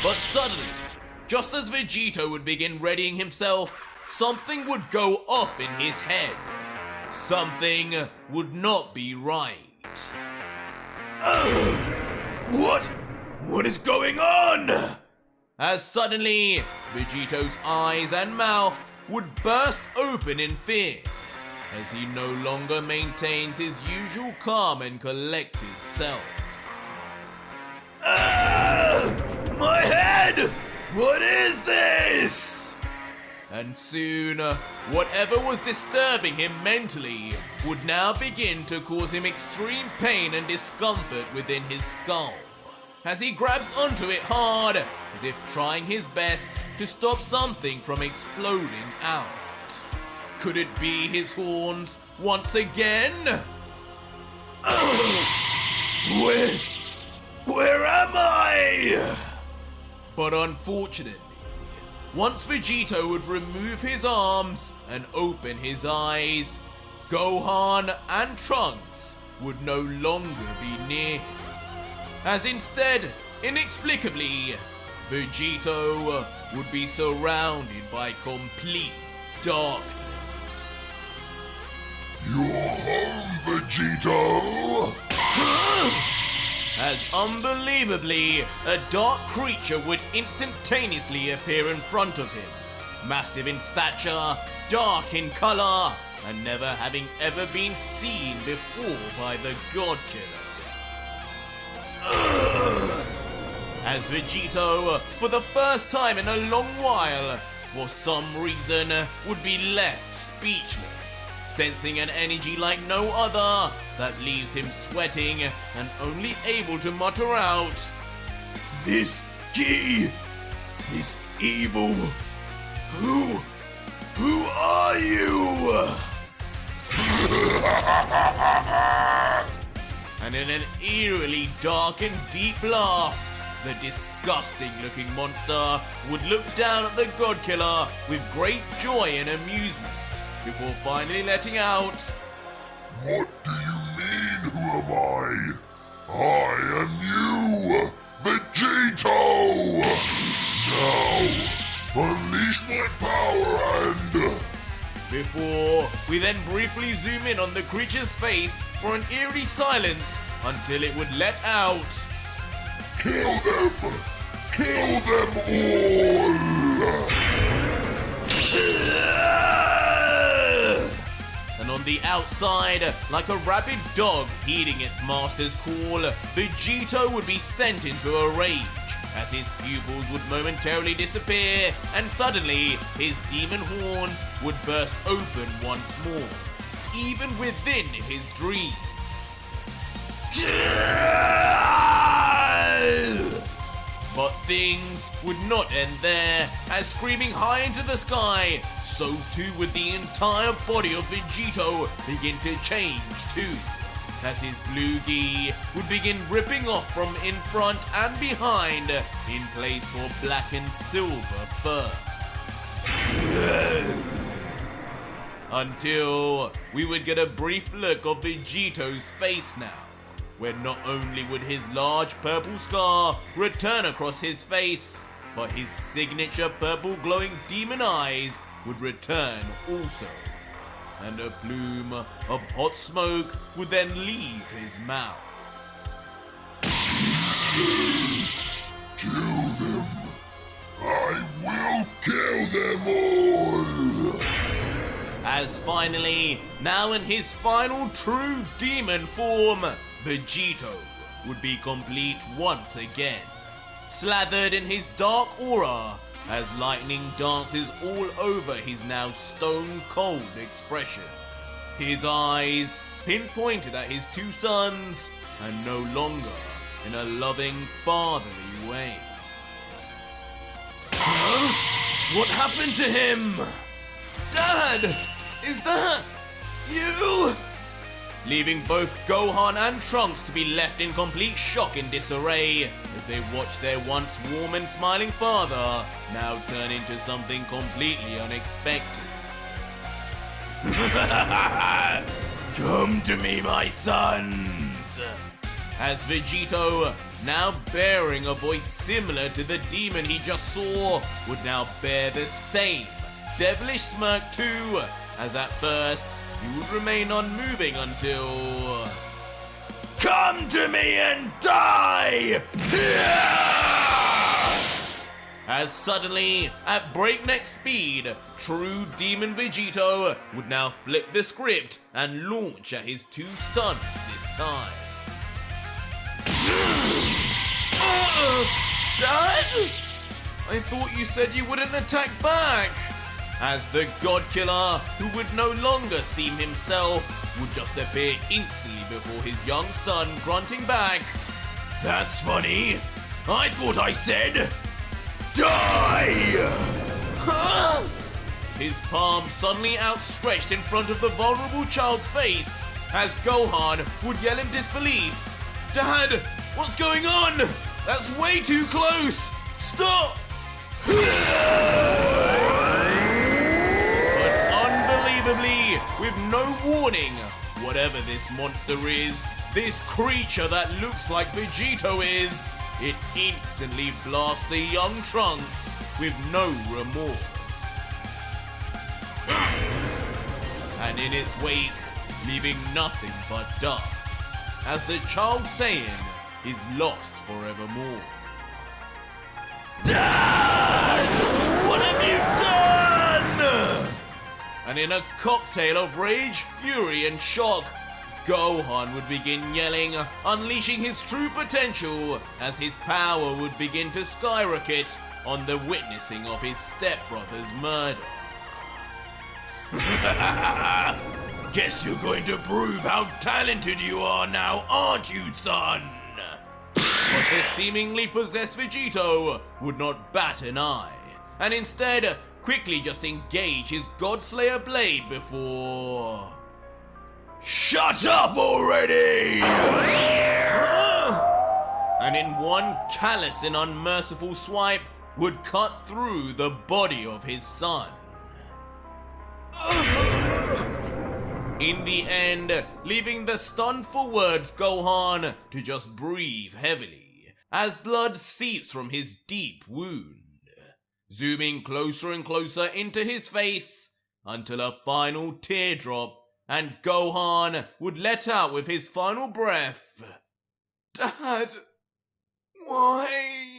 But suddenly, just as Vegito would begin readying himself, something would go off in his head. Something would not be right. What is going on? As suddenly, Vegito's eyes and mouth would burst open in fear, as he no longer maintains his usual calm and collected self. My head! What is this? And soon, whatever was disturbing him mentally would now begin to cause him extreme pain and discomfort within his skull, as he grabs onto it hard, as if trying his best to stop something from exploding out. Could it be his horns once again? Where am I? But unfortunately, once Vegito would remove his arms and open his eyes, Gohan and Trunks would no longer be near him, as instead, inexplicably, Vegito would be surrounded by complete darkness. You're home, Vegito! As unbelievably, a dark creature would instantaneously appear in front of him, massive in stature, dark in color, and never having ever been seen before by the God Killer. As Vegito, for the first time in a long while, for some reason, would be left speechless, sensing an energy like no other that leaves him sweating and only able to mutter out, "This Ki, this evil, who are you?" And in an eerily dark and deep laugh, the disgusting-looking monster would look down at the God Killer with great joy and amusement, before finally letting out, What do you mean, who am I? I am you, Vegito! Now, unleash my power and... Before we then briefly zoom in on the creature's face for an eerie silence until it would let out, Kill them! Kill them all! And on the outside, like a rabid dog heeding its master's call, Vegito would be sent into a rage, as his pupils would momentarily disappear, and suddenly his demon horns would burst open once more, even within his dreams. But things would not end there, as screaming high into the sky, so too would the entire body of Vegito begin to change too, as his blue gi would begin ripping off from in front and behind in place for black and silver fur. Until we would get a brief look of Vegito's face now, where not only would his large purple scar return across his face, but his signature purple glowing demon eyes would return also, and a plume of hot smoke would then leave his mouth. Kill them! I will kill them all! As finally, now in his final true demon form, Vegito would be complete once again, slathered in his dark aura as lightning dances all over his now stone-cold expression, his eyes pinpointed at his two sons, and no longer in a loving, fatherly way. Huh? What happened to him? Dad! Is that you? Leaving both Gohan and Trunks to be left in complete shock and disarray as they watch their once warm and smiling father now turn into something completely unexpected. Come to me, my sons! As Vegito, now bearing a voice similar to the demon he just saw, would now bear the same devilish smirk too, as at first he would remain unmoving until... Come to me and die! As suddenly, at breakneck speed, true demon Vegito would now flip the script and launch at his two sons this time. Dad? I thought you said you wouldn't attack back! As the God Killer, who would no longer seem himself, would just appear instantly before his young son, grunting back, That's funny! I thought I said... Die! Huh? His palm suddenly outstretched in front of the vulnerable child's face, as Gohan would yell in disbelief, Dad, what's going on? That's way too close! Stop! But unbelievably, with no warning, whatever this monster is, this creature that looks like Vegito is, it instantly blasts the young Trunks with no remorse. And in its wake, leaving nothing but dust, as the child Saiyan is lost forevermore. Dad! What have you done? And in a cocktail of rage, fury, and shock, Gohan would begin yelling, unleashing his true potential as his power would begin to skyrocket on the witnessing of his stepbrother's murder. Guess you're going to prove how talented you are now, aren't you, son? But the seemingly possessed Vegito would not bat an eye, and instead quickly just engage his Godslayer blade before... Shut up already! And in one callous and unmerciful swipe would cut through the body of his son. In the end, leaving the stunned for words Gohan to just breathe heavily as blood seeps from his deep wound, zooming closer and closer into his face until a final teardrop and Gohan would let out with his final breath, Dad, why?